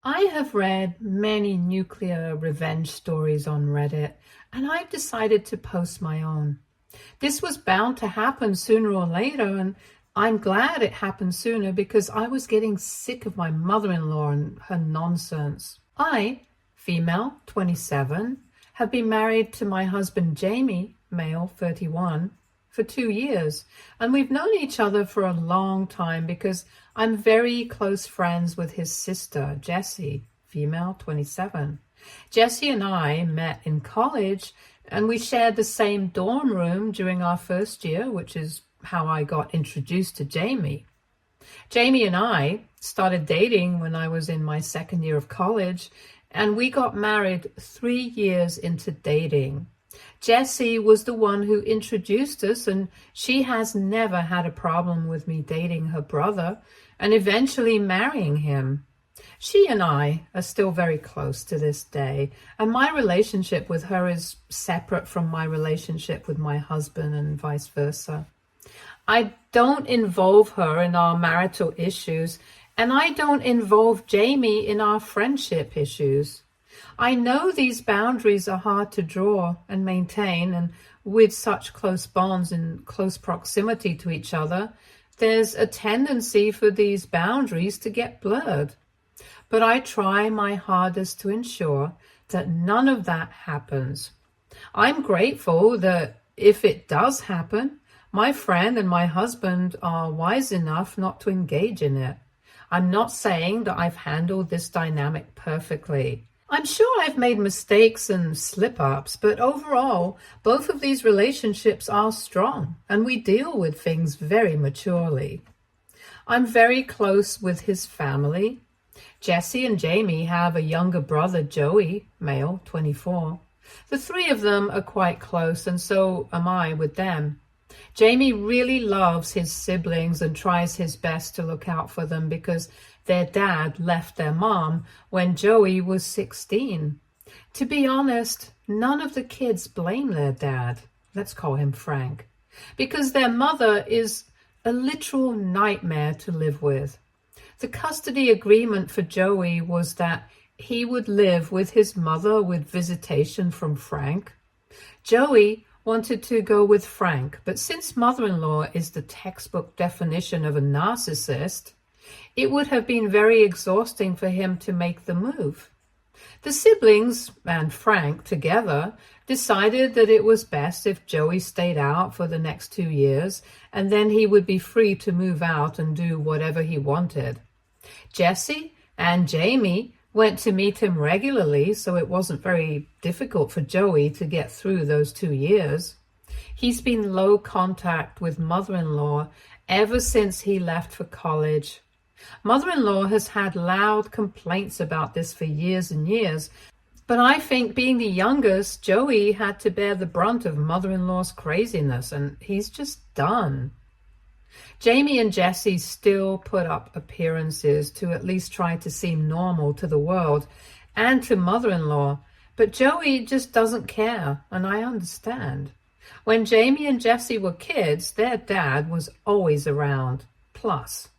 I have read many nuclear revenge stories on Reddit, and I've decided to post my own. This was bound to happen sooner or later, and I'm glad it happened sooner because I was getting sick of my mother-in-law and her nonsense. I, female, 27, have been married to my husband Jamie, male, 31, for 2 years, and we've known each other for a long time because I'm very close friends with his sister, Jessie, female, 27. Jessie and I met in college, and we shared the same dorm room during our first year, which is how I got introduced to Jamie. Jamie and I started dating when I was in my second year of college, and we got married 3 years into dating. Jessie was the one who introduced us, and she has never had a problem with me dating her brother and eventually marrying him. She and I are still very close to this day, and my relationship with her is separate from my relationship with my husband and vice versa. I don't involve her in our marital issues, and I don't involve Jamie in our friendship issues. I know these boundaries are hard to draw and maintain, and with such close bonds and close proximity to each other, there's a tendency for these boundaries to get blurred. But I try my hardest to ensure that none of that happens. I'm grateful that if it does happen, my friend and my husband are wise enough not to engage in it. I'm not saying that I've handled this dynamic perfectly. I'm sure I've made mistakes and slip-ups, but overall, both of these relationships are strong, and we deal with things very maturely. I'm very close with his family. Jessie and Jamie have a younger brother, Joey, male, 24. The three of them are quite close, and so am I with them. Jamie really loves his siblings and tries his best to look out for them because their dad left their mom when Joey was 16. To be honest, none of the kids blame their dad, let's call him Frank, because their mother is a literal nightmare to live with. The custody agreement for Joey was that he would live with his mother with visitation from Frank. Joey wanted to go with Frank, but since mother-in-law is the textbook definition of a narcissist, it would have been very exhausting for him to make the move. The siblings and Frank together decided that it was best if Joey stayed out for the next 2 years, and then he would be free to move out and do whatever he wanted. Jessie and Jamie went to meet him regularly, so it wasn't very difficult for Joey to get through those 2 years. He's been low contact with mother-in-law ever since he left for college. Mother-in-law has had loud complaints about this for years and years, but I think being the youngest, Joey had to bear the brunt of mother-in-law's craziness, and he's just done. Jamie and Jessie still put up appearances to at least try to seem normal to the world and to mother-in-law, but Joey just doesn't care, and I understand. When Jamie and Jessie were kids, their dad was always around. Plus,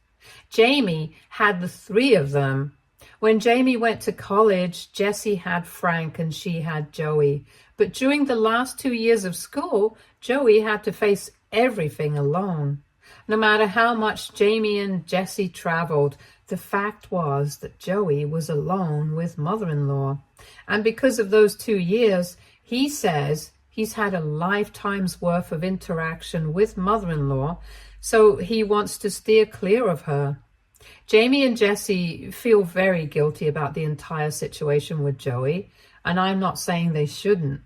Jamie had the three of them. When Jamie went to college, Jessie had Frank and she had Joey. But during the last 2 years of school, Joey had to face everything alone. No matter how much Jamie and Jessie traveled, the fact was that Joey was alone with mother-in-law. And because of those 2 years, he says he's had a lifetime's worth of interaction with mother-in-law, so he wants to steer clear of her. Jamie and Jessie feel very guilty about the entire situation with Joey, and I'm not saying they shouldn't.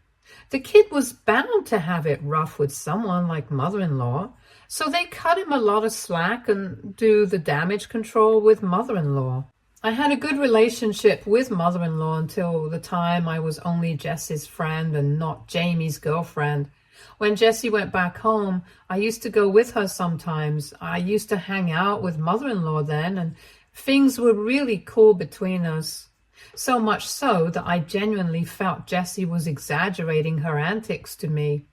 The kid was bound to have it rough with someone like mother-in-law, so they cut him a lot of slack and do the damage control with mother-in-law. I had a good relationship with mother-in-law until the time I was only Jessie's friend and not Jamie's girlfriend. When Jessie went back home, I used to go with her sometimes. I used to hang out with mother-in-law then, and things were really cool between us. So much so that I genuinely felt Jessie was exaggerating her antics to me.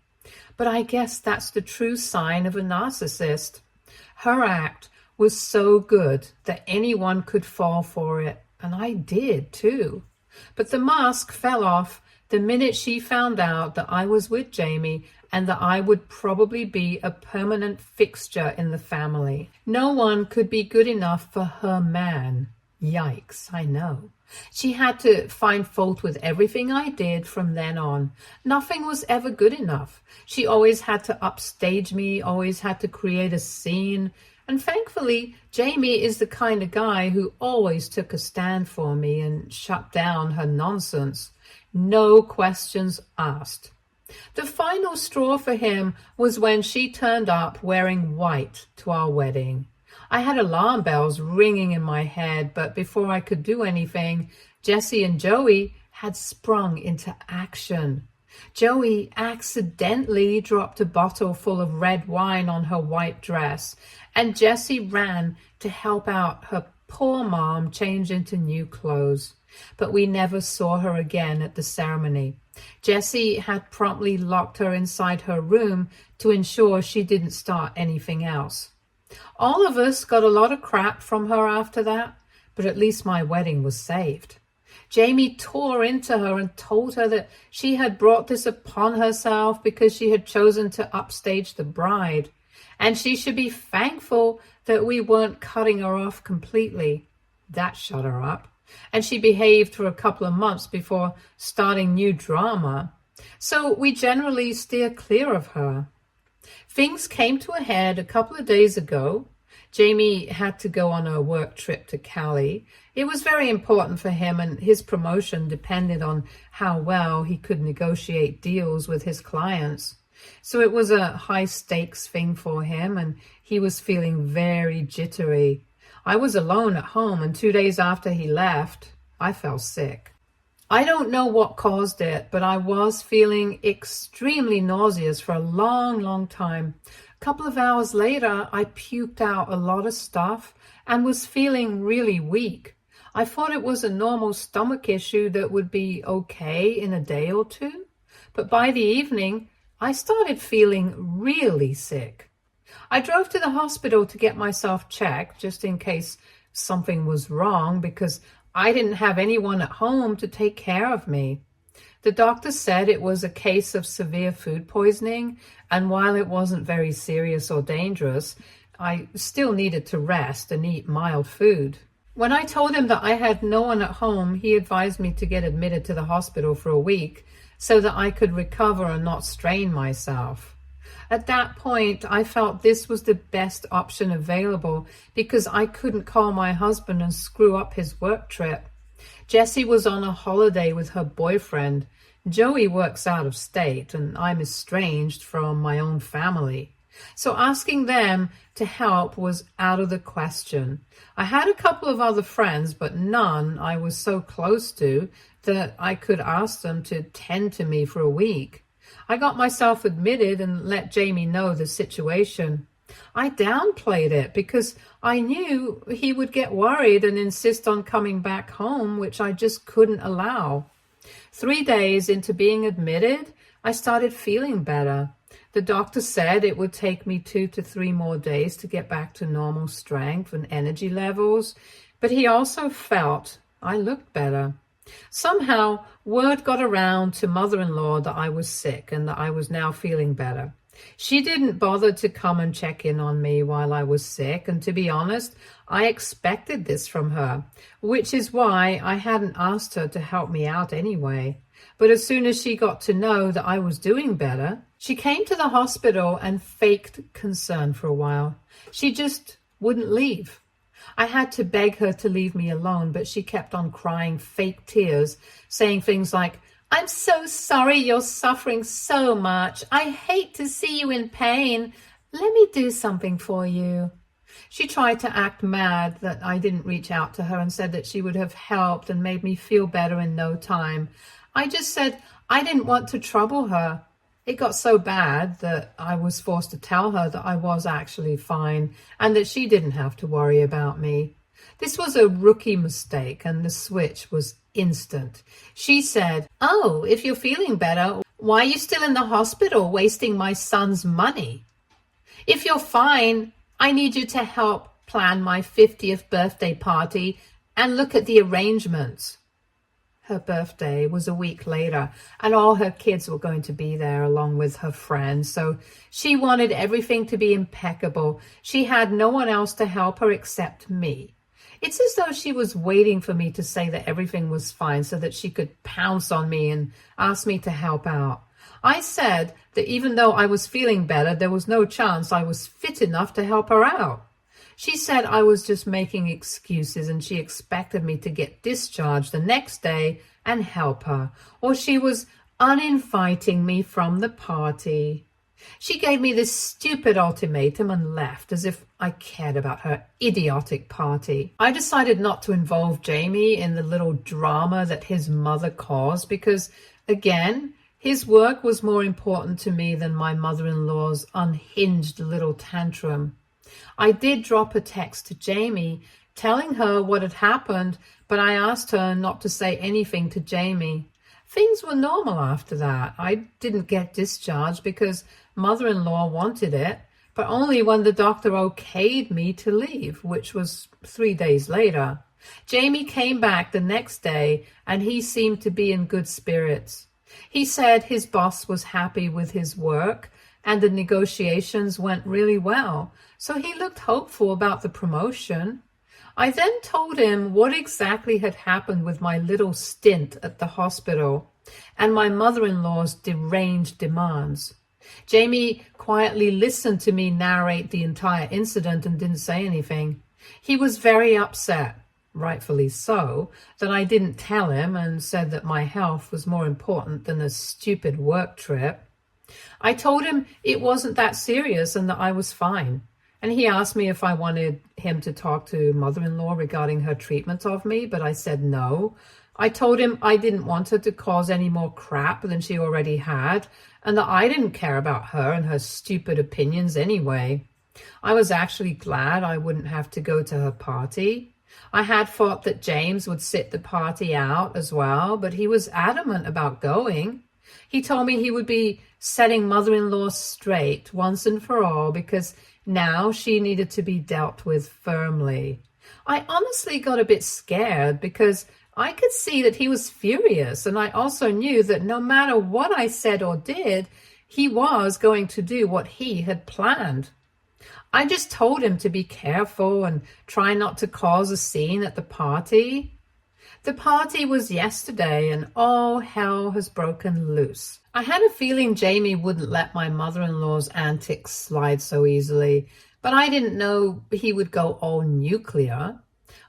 But I guess that's the true sign of a narcissist. Her act was so good that anyone could fall for it, and I did too. But the mask fell off the minute she found out that I was with Jamie and that I would probably be a permanent fixture in the family. No one could be good enough for her man. Yikes, I know. She had to find fault with everything I did from then on. Nothing was ever good enough. She always had to upstage me, always had to create a scene. And thankfully, Jamie is the kind of guy who always took a stand for me and shut down her nonsense. No questions asked. The final straw for him was when she turned up wearing white to our wedding. I had alarm bells ringing in my head, but before I could do anything, Jesse and Joey had sprung into action. Joey accidentally dropped a bottle full of red wine on her white dress, and Jesse ran to help out her poor mom change into new clothes. But we never saw her again at the ceremony. Jesse had promptly locked her inside her room to ensure she didn't start anything else. All of us got a lot of crap from her after that, but at least my wedding was saved. Jamie tore into her and told her that she had brought this upon herself because she had chosen to upstage the bride, and she should be thankful that we weren't cutting her off completely. That shut her up, and she behaved for a couple of months before starting new drama. So we generally steer clear of her. Things came to a head a couple of days ago. Jamie had to go on a work trip to Cali. It was very important for him, and his promotion depended on how well he could negotiate deals with his clients. So it was a high-stakes thing for him, and he was feeling very jittery. I was alone at home, and 2 days after he left, I fell sick. I don't know what caused it, but I was feeling extremely nauseous for a long time. A couple of hours later, I puked out a lot of stuff and was feeling really weak. I thought it was a normal stomach issue that would be okay in a day or two, but by the evening, I started feeling really sick. I drove to the hospital to get myself checked, just in case something was wrong, because I didn't have anyone at home to take care of me. The doctor said it was a case of severe food poisoning, and while it wasn't very serious or dangerous, I still needed to rest and eat mild food. When I told him that I had no one at home, he advised me to get admitted to the hospital for a week so that I could recover and not strain myself. At that point, I felt this was the best option available because I couldn't call my husband and screw up his work trip. Jessie was on a holiday with her boyfriend. Joey works out of state, and I'm estranged from my own family. So asking them to help was out of the question. I had a couple of other friends, but none I was so close to that I could ask them to tend to me for a week. I got myself admitted and let Jamie know the situation. I downplayed it because I knew he would get worried and insist on coming back home, which I just couldn't allow. 3 days into being admitted, I started feeling better. The doctor said it would take me 2 to 3 more days to get back to normal strength and energy levels, but he also felt I looked better. Somehow, word got around to mother-in-law that I was sick and that I was now feeling better. She didn't bother to come and check in on me while I was sick, and to be honest, I expected this from her, which is why I hadn't asked her to help me out anyway. But as soon as she got to know that I was doing better, she came to the hospital and faked concern for a while. She just wouldn't leave. I had to beg her to leave me alone, but she kept on crying fake tears, saying things like, "I'm so sorry you're suffering so much. I hate to see you in pain. Let me do something for you." She tried to act mad that I didn't reach out to her and said that she would have helped and made me feel better in no time. I just said I didn't want to trouble her. It got so bad that I was forced to tell her that I was actually fine and that she didn't have to worry about me. This was a rookie mistake, and the switch was instant. She said, "Oh, if you're feeling better, why are you still in the hospital wasting my son's money? If you're fine, I need you to help plan my 50th birthday party And look at the arrangements. Her birthday was a week later, and all her kids were going to be there along with her friends. So she wanted everything to be impeccable. She had no one else to help her except me. It's as though she was waiting for me to say that everything was fine so that she could pounce on me and ask me to help out. I said that even though I was feeling better, there was no chance I was fit enough to help her out. She said I was just making excuses and she expected me to get discharged the next day and help her, or she was uninviting me from the party. She gave me this stupid ultimatum and left as if I cared about her idiotic party. I decided not to involve Jamie in the little drama that his mother caused because, again, his work was more important to me than my mother-in-law's unhinged little tantrum. I did drop a text to Jamie telling her what had happened, but I asked her not to say anything to Jamie. Things were normal after that. I didn't get discharged because mother-in-law wanted it, but only when the doctor okayed me to leave, which was 3 days later. Jamie came back the next day and he seemed to be in good spirits. He said his boss was happy with his work and the negotiations went really well, so he looked hopeful about the promotion. I then told him what exactly had happened with my little stint at the hospital and my mother-in-law's deranged demands. Jamie quietly listened to me narrate the entire incident and didn't say anything. He was very upset, rightfully so, that I didn't tell him and said that my health was more important than a stupid work trip. I told him it wasn't that serious and that I was fine. And he asked me if I wanted him to talk to mother-in-law regarding her treatment of me, but I said no. I told him I didn't want her to cause any more crap than she already had, and that I didn't care about her and her stupid opinions anyway. I was actually glad I wouldn't have to go to her party. I had thought that James would sit the party out as well, but he was adamant about going. He told me he would be setting mother-in-law straight once and for all because now she needed to be dealt with firmly. I honestly got a bit scared because I could see that he was furious, and I also knew that no matter what I said or did, he was going to do what he had planned. I just told him to be careful and try not to cause a scene at the party. The party was yesterday and all hell has broken loose. I had a feeling Jamie wouldn't let my mother-in-law's antics slide so easily, but I didn't know he would go all nuclear.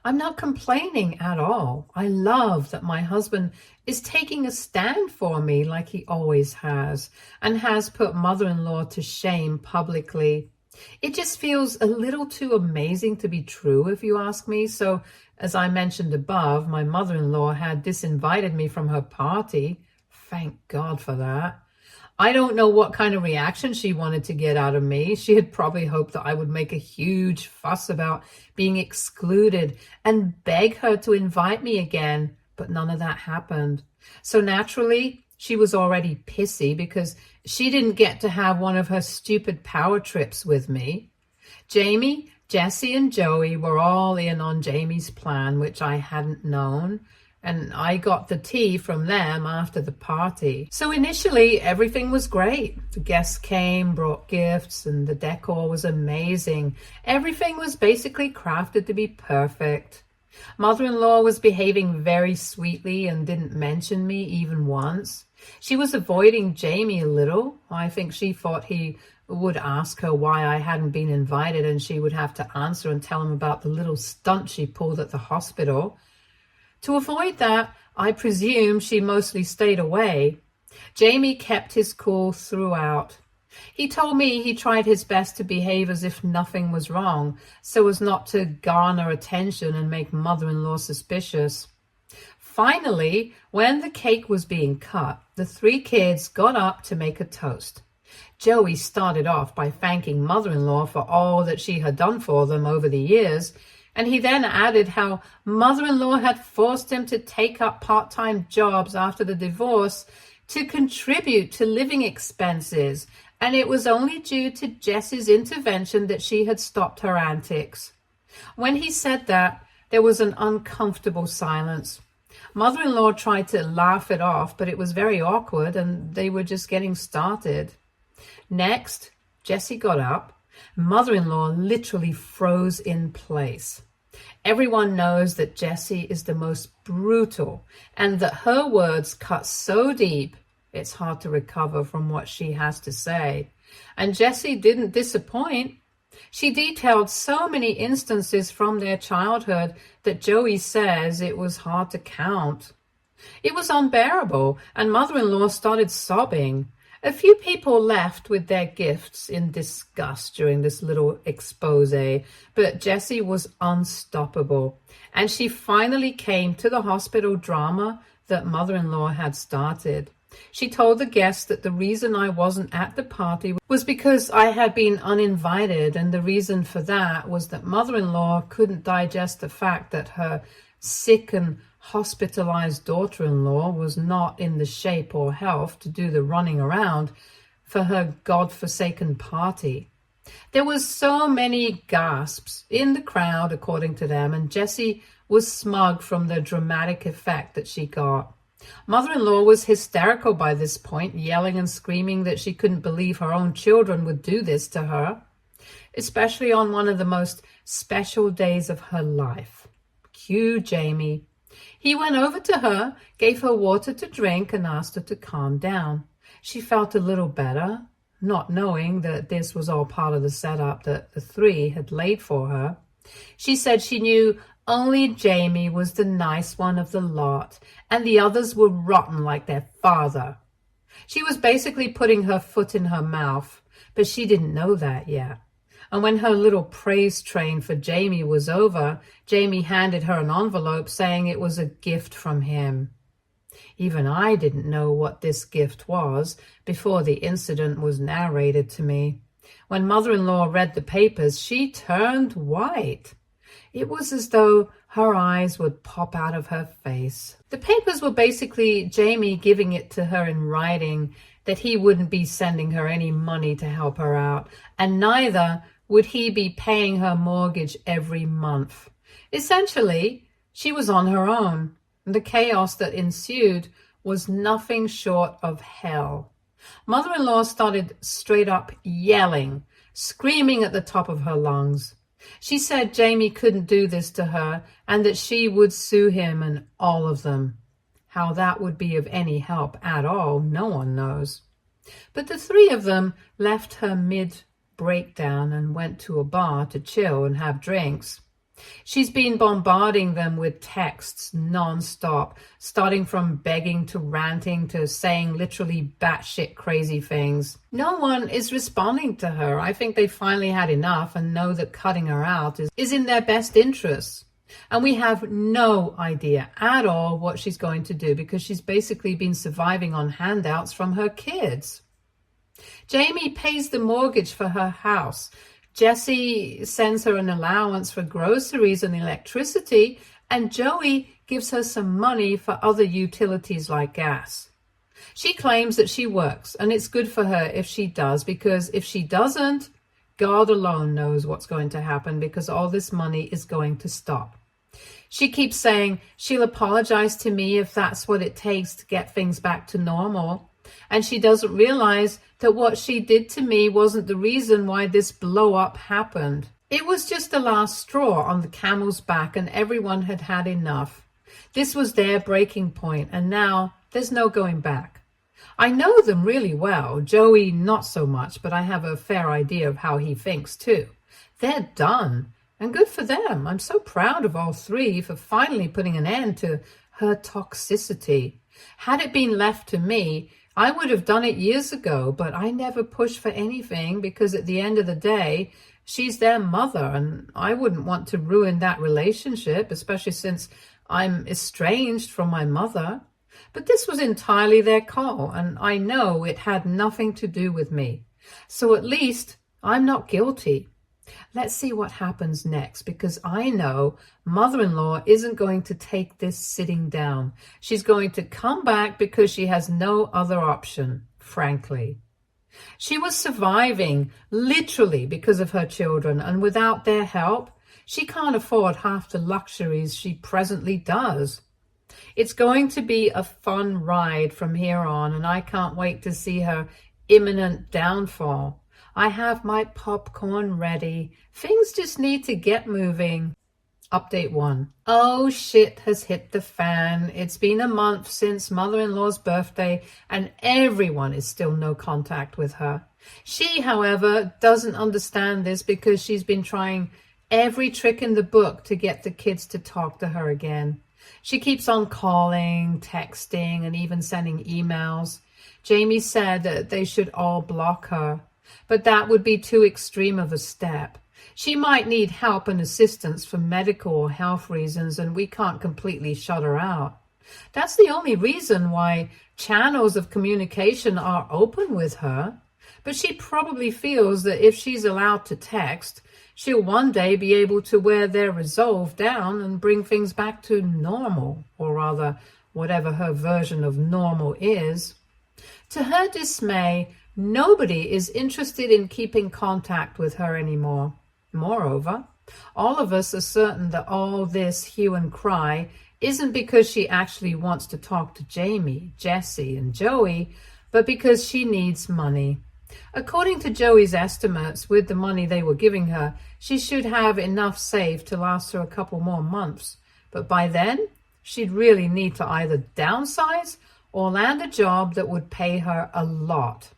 I'm not complaining at all. I love that my husband is taking a stand for me like he always has and has put mother-in-law to shame publicly. It just feels a little too amazing to be true, if you ask me. So, as I mentioned above, my mother-in-law had disinvited me from her party. Thank God for that. I don't know what kind of reaction she wanted to get out of me. She had probably hoped that I would make a huge fuss about being excluded and beg her to invite me again, but none of that happened. So naturally, she was already pissy because she didn't get to have one of her stupid power trips with me. Jamie, Jesse, and Joey were all in on Jamie's plan, which I hadn't known, and I got the tea from them after the party. So initially, everything was great. The guests came, brought gifts, and the decor was amazing. Everything was basically crafted to be perfect. Mother-in-law was behaving very sweetly and didn't mention me even once. She was avoiding Jamie a little. I think she thought he would ask her why I hadn't been invited and she would have to answer and tell him about the little stunt she pulled at the hospital. To avoid that, I presume she mostly stayed away. Jamie kept his cool throughout. He told me he tried his best to behave as if nothing was wrong, so as not to garner attention and make mother-in-law suspicious. Finally, when the cake was being cut, the 3 kids got up to make a toast. Joey started off by thanking mother-in-law for all that she had done for them over the years, and he then added how mother-in-law had forced him to take up part-time jobs after the divorce to contribute to living expenses, and it was only due to Jess's intervention that she had stopped her antics. When he said that, There was an uncomfortable silence. Mother-in-law tried to laugh it off, but it was very awkward and they were just getting started. Next, Jessie got up. Mother-in-law literally froze in place. Everyone knows that Jessie is the most brutal and that her words cut so deep, it's hard to recover from what she has to say. And Jessie didn't disappoint. She detailed so many instances from their childhood that Joey says it was hard to count. It was unbearable, and mother-in-law started sobbing. A few people left with their gifts in disgust during this little expose, but Jessie was unstoppable, and she finally came to the hospital drama that mother-in-law had started. She told the guests that the reason I wasn't at the party was because I had been uninvited, and the reason for that was that mother-in-law couldn't digest the fact that her sick and hospitalized daughter-in-law was not in the shape or health to do the running around for her God-forsaken party. There was so many gasps in the crowd, according to them, and Jessie was smug from the dramatic effect that she got. Mother-in-law was hysterical by this point, yelling and screaming that she couldn't believe her own children would do this to her, especially on one of the most special days of her life. Cue Jamie. He went over to her, gave her water to drink, and asked her to calm down. She felt a little better, not knowing that this was all part of the setup that the three had laid for her. She said she knew only Jamie was the nice one of the lot, and the others were rotten like their father. She was basically putting her foot in her mouth, but she didn't know that yet. And when her little praise train for Jamie was over, Jamie handed her an envelope saying it was a gift from him. Even I didn't know what this gift was before the incident was narrated to me. When mother-in-law read the papers, she turned white. It was as though her eyes would pop out of her face. The papers were basically Jamie giving it to her in writing that he wouldn't be sending her any money to help her out, and neither would he be paying her mortgage every month. Essentially, she was on her own. The chaos that ensued was nothing short of hell. Mother-in-law started straight up yelling, screaming at the top of her lungs. She said Jamie couldn't do this to her and that she would sue him and all of them. How that would be of any help at all, no one knows. But the three of them left her mid-breakdown and went to a bar to chill and have drinks. She's been bombarding them with texts non-stop, starting from begging to ranting to saying literally batshit crazy things. No one is responding to her. I think they finally had enough and know that cutting her out is in their best interests. And we have no idea at all what she's going to do because she's basically been surviving on handouts from her kids. Jamie pays the mortgage for her house. Jessie sends her an allowance for groceries and electricity, and Joey gives her some money for other utilities like gas. She claims that she works, and it's good for her if she does, because if she doesn't, God alone knows what's going to happen because all this money is going to stop. She keeps saying she'll apologize to me if that's what it takes to get things back to normal. And she doesn't realize that what she did to me wasn't the reason why this blow-up happened. It was just the last straw on the camel's back, and everyone had had enough. This was their breaking point, and now there's no going back. I know them really well. Joey, not so much, but I have a fair idea of how he thinks too. They're done, and good for them. I'm so proud of all three for finally putting an end to her toxicity. Had it been left to me, I would have done it years ago, but I never pushed for anything because at the end of the day, she's their mother, and I wouldn't want to ruin that relationship, especially since I'm estranged from my mother. But this was entirely their call, and I know it had nothing to do with me. So at least I'm not guilty. Let's see what happens next, because I know mother-in-law isn't going to take this sitting down. She's going to come back because she has no other option, frankly. She was surviving literally because of her children, and without their help, She can't afford half the luxuries she presently does. It's going to be a fun ride from here on, and I can't wait to see her imminent downfall. I have my popcorn ready. Things just need to get moving. Update 1. Oh, shit has hit the fan. It's been a month since mother-in-law's birthday, and everyone is still no contact with her. She, however, doesn't understand this because she's been trying every trick in the book to get the kids to talk to her again. She keeps on calling, texting, and even sending emails. Jamie said that they should all block her, but that would be too extreme of a step. She might need help and assistance for medical or health reasons, and we can't completely shut her out. That's the only reason why channels of communication are open with her. But she probably feels that if she's allowed to text, she'll one day be able to wear their resolve down and bring things back to normal, or rather, whatever her version of normal is. To her dismay, nobody is interested in keeping contact with her anymore. Moreover, all of us are certain that all this hue and cry isn't because she actually wants to talk to Jamie, Jesse, and Joey, but because she needs money. According to Joey's estimates, with the money they were giving her, she should have enough saved to last her a couple more months. But by then, she'd really need to either downsize or land a job that would pay her a lot.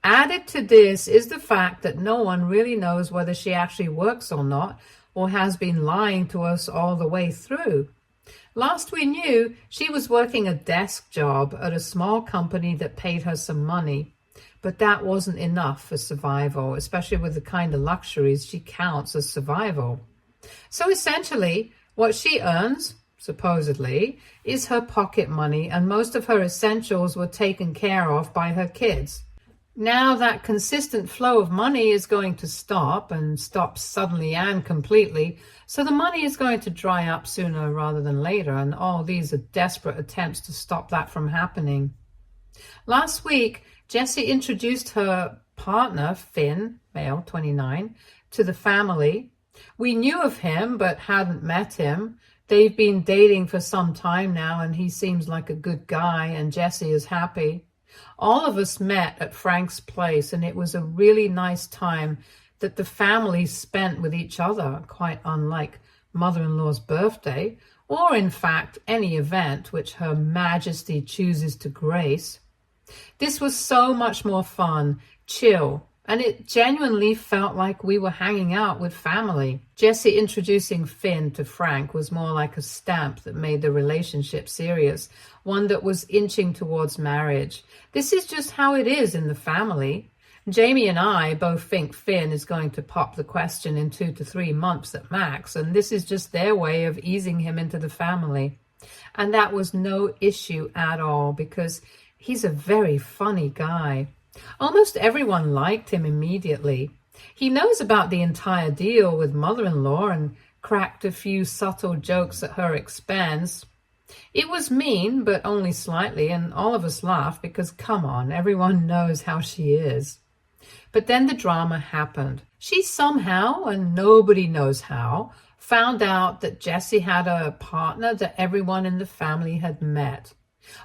Added to this is the fact that no one really knows whether she actually works or not, or has been lying to us all the way through. Last we knew, she was working a desk job at a small company that paid her some money. But that wasn't enough for survival, especially with the kind of luxuries she counts as survival. So essentially, what she earns, supposedly, is her pocket money, and most of her essentials were taken care of by her kids. Now that consistent flow of money is going to stop, and stop suddenly and completely, so the money is going to dry up sooner rather than later, and all these are desperate attempts to stop that from happening. Last week, Jessie introduced her partner, Finn, male, 29, to the family. We knew of him but hadn't met him. They've been dating for some time now, and he seems like a good guy, and Jessie is happy. All of us met at Frank's place, and it was a really nice time that the families spent with each other, quite unlike mother-in-law's birthday, or in fact any event which Her Majesty chooses to grace. This was so much more fun, chill, and it genuinely felt like we were hanging out with family. Jessie introducing Finn to Frank was more like a stamp that made the relationship serious, one that was inching towards marriage. This is just how it is in the family. Jamie and I both think Finn is going to pop the question in 2 to 3 months at max, and this is just their way of easing him into the family. And that was no issue at all, because he's a very funny guy. Almost everyone liked him immediately. He knows about the entire deal with mother-in-law and cracked a few subtle jokes at her expense. It was mean, but only slightly, and all of us laughed because, come on, everyone knows how she is. But then the drama happened. She somehow, and nobody knows how, found out that Jessie had a partner that everyone in the family had met.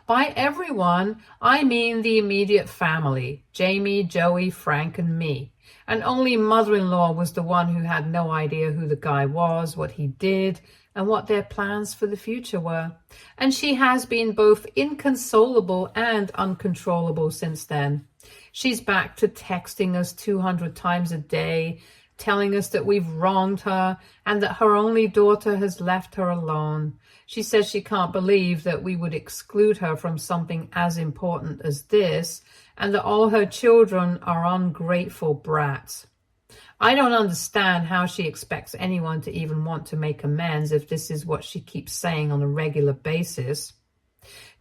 By everyone, I mean the immediate family, Jamie, Joey, Frank, and me. And only mother-in-law was the one who had no idea who the guy was, what he did, and what their plans for the future were. And she has been both inconsolable and uncontrollable since then. She's back to texting us 200 times a day, telling us that we've wronged her and that her only daughter has left her alone. She says she can't believe that we would exclude her from something as important as this, and that all her children are ungrateful brats. I don't understand how she expects anyone to even want to make amends if this is what she keeps saying on a regular basis.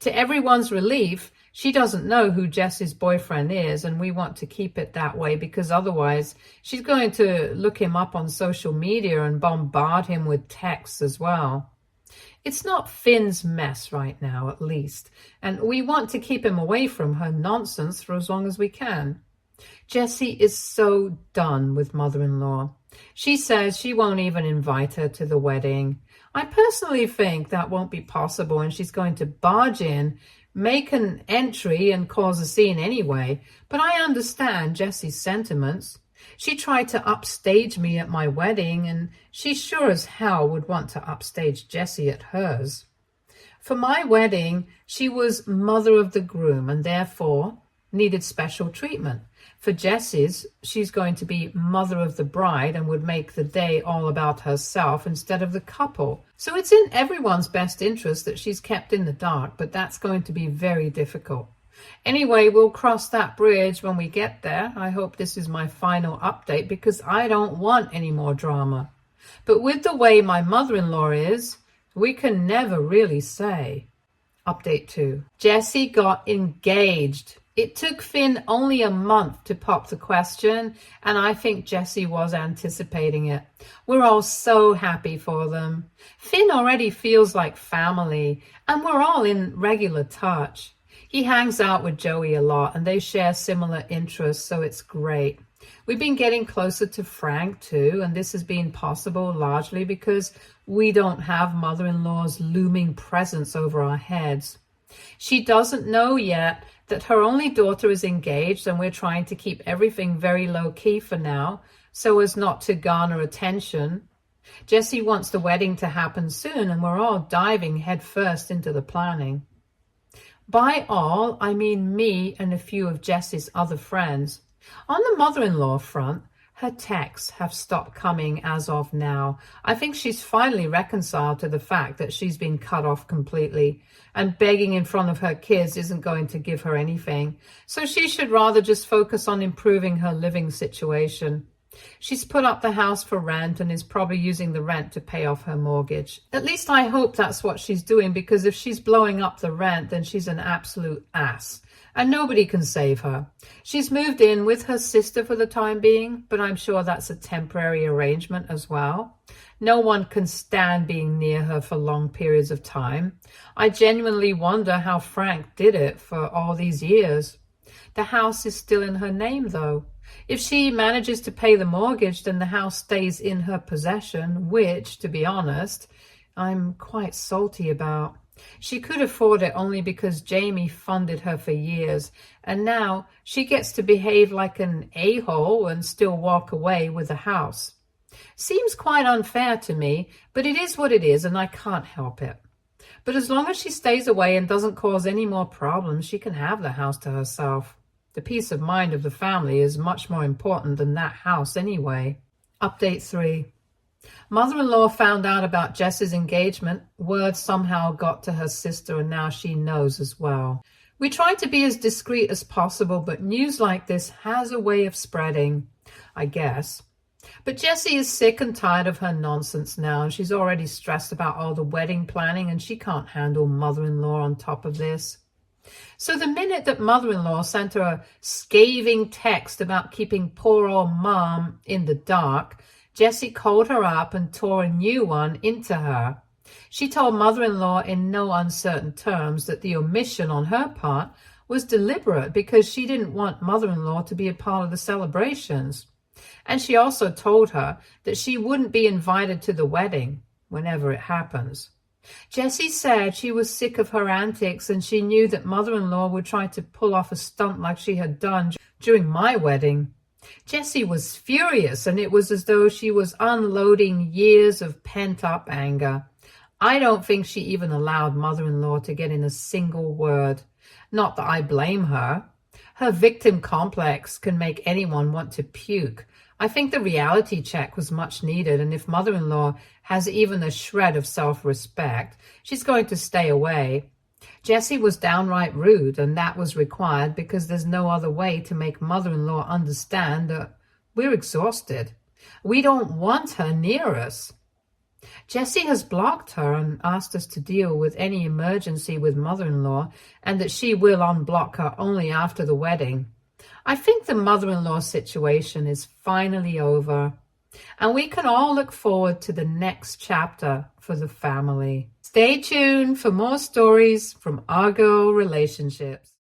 To everyone's relief, she doesn't know who Jess's boyfriend is, and we want to keep it that way because otherwise she's going to look him up on social media and bombard him with texts as well. It's not Finn's mess right now, at least, and we want to keep him away from her nonsense for as long as we can. Jessie is so done with mother-in-law. She says she won't even invite her to the wedding. I personally think that won't be possible, and she's going to barge in, make an entry, and cause a scene anyway. But I understand Jessie's sentiments. She tried to upstage me at my wedding, and she sure as hell would want to upstage Jessie at hers. For my wedding, she was mother of the groom and therefore needed special treatment. For Jessie's, she's going to be mother of the bride and would make the day all about herself instead of the couple. So it's in everyone's best interest that she's kept in the dark, but that's going to be very difficult. Anyway, we'll cross that bridge when we get there. I hope this is my final update because I don't want any more drama. But with the way my mother-in-law is, we can never really say. Update 2. Jessie got engaged. It took Finn only a month to pop the question, and I think Jessie was anticipating it. We're all so happy for them. Finn already feels like family, and we're all in regular touch. He hangs out with Joey a lot, and they share similar interests, so it's great. We've been getting closer to Frank too, and this has been possible largely because we don't have mother-in-law's looming presence over our heads. She doesn't know yet that her only daughter is engaged, and we're trying to keep everything very low-key for now so as not to garner attention. Jessie wants the wedding to happen soon, and we're all diving headfirst into the planning. By all, I mean me and a few of Jessie's other friends. On the mother-in-law front, her texts have stopped coming as of now. I think she's finally reconciled to the fact that she's been cut off completely, and begging in front of her kids isn't going to give her anything. So she should rather just focus on improving her living situation. She's put up the house for rent and is probably using the rent to pay off her mortgage. At least I hope that's what she's doing, because if she's blowing up the rent, then she's an absolute ass. And nobody can save her. She's moved in with her sister for the time being, but I'm sure that's a temporary arrangement as well. No one can stand being near her for long periods of time. I genuinely wonder how Frank did it for all these years. The house is still in her name, though. If she manages to pay the mortgage, then the house stays in her possession, which, to be honest, I'm quite salty about. She could afford it only because Jamie funded her for years, and now she gets to behave like an a-hole and still walk away with the house. Seems quite unfair to me, but it is what it is, and I can't help it. But as long as she stays away and doesn't cause any more problems, she can have the house to herself. The peace of mind of the family is much more important than that house anyway. Update 3. Mother-in-law found out about Jess's engagement. Word somehow got to her sister, and now she knows as well. We try to be as discreet as possible, but news like this has a way of spreading, I guess. But Jessie is sick and tired of her nonsense now, and she's already stressed about all the wedding planning, and she can't handle mother-in-law on top of this. So the minute that mother-in-law sent her a scathing text about keeping poor old mom in the dark, Jessie called her up and tore a new one into her. She told mother-in-law in no uncertain terms that the omission on her part was deliberate because she didn't want mother-in-law to be a part of the celebrations. And she also told her that she wouldn't be invited to the wedding whenever it happens. Jessie said she was sick of her antics, and she knew that mother-in-law would try to pull off a stunt like she had done during my wedding. Jessie was furious, and it was as though she was unloading years of pent-up anger. I don't think she even allowed mother-in-law to get in a single word. Not that I blame her. Her victim complex can make anyone want to puke. I think the reality check was much needed, and if mother-in-law has even a shred of self-respect, she's going to stay away. Jessie was downright rude, and that was required because there's no other way to make mother-in-law understand that we're exhausted. We don't want her near us. Jessie has blocked her and asked us to deal with any emergency with mother-in-law, and that she will unblock her only after the wedding. I think the mother-in-law situation is finally over, and we can all look forward to the next chapter for the family. Stay tuned for more stories from our girl relationships.